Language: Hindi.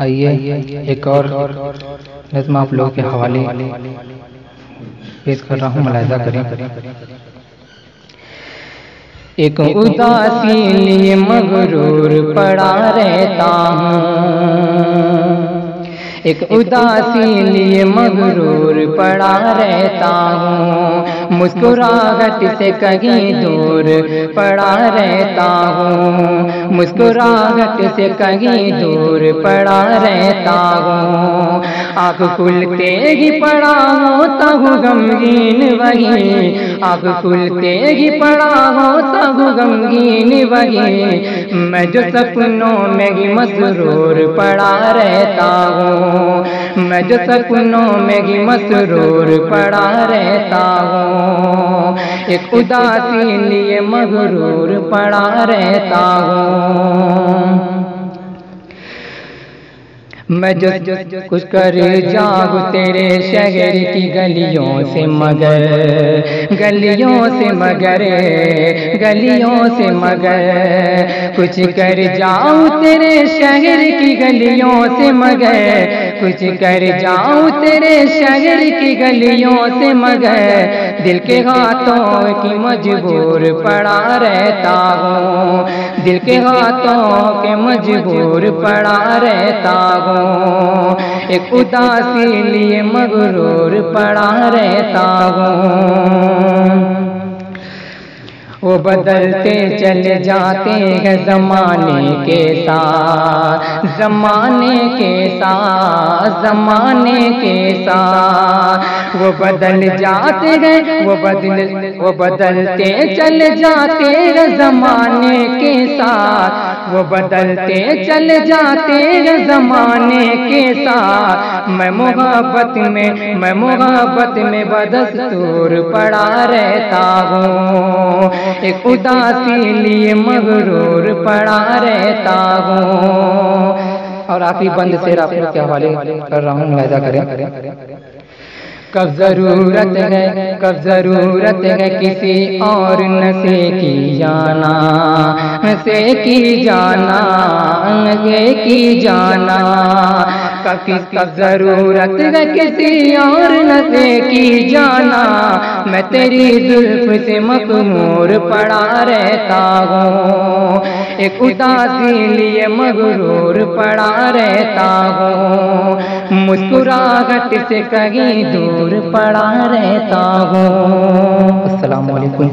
आइए एक और नज़्म आप लोगों के हवाले पेश कर रहा हूँ, मुलाहिज़ा करें। एक उदासी लिए मगरूर पड़ा रहता हूँ, एक उदासी लिए मगरूर पड़ा रहता हूँ, मुस्कुराहट से कहीं दूर पड़ा रहता हूँ, मुस्कुराहट से कहीं दूर पड़ा रहता हूँ। आँख खुलते ही पड़ा होता हूँ गमगीन वही, आँख खुलते ही पड़ा होता हूँ गमगीन वही, मैं जो सपनों में ही मसरूर पड़ा रहता हूँ, मैं जो सपनों में ही मसरूर पड़ा रहता हूँ, एक उदासी लिए मगरूर पड़ा रहता हूँ। मैं जो कुछ कर जाऊँ तेरे शहर की गलियों से मगर, गलियों से मगर, गलियों से मगर, कुछ कर जाऊँ तेरे शहर की गलियों से मगर, कुछ कर जाऊँ तेरे शहर की गलियों से मगर, दिल के हाथों की मजबूर पड़ा रहता हूँ, दिल के हाथों के मजबूर पड़ा रहता हूँ, एक उदासी लिए मगरूर पड़ा रहता हूँ। वो बदलते चले जाते हैं ज़माने के साथ, ज़माने के साथ, ज़माने के साथ, वो बदल जाते हैं, वो बदलते चले जाते हैं ज़माने के साथ, वो बदलते चले जाते हैं ज़माने के साथ, मैं मोहब्बत में बदस्तूर पड़ा रहता हूँ, एक उदासी लिए मगरूर पड़ा रहता हूँ। और आखिरी बंद शेर आप लोग के हवाले कर रहा हूँ, मुलाहिज़ा करें। कब ज़रूरत है किसी और नशे की जाना, नशे की जाना, नशे की जाना, कब ज़रूरत है किसी और नशे की जाना, मैं तेरी जुल्फ़ से मखमूर पड़ा रहता हूँ, एक उदासी लिए मगरूर पड़ा रहता हूँ, मुस्कुराहट से कहीं दूर पड़ा रहता हूँ। अस्सलामु अलैकुम।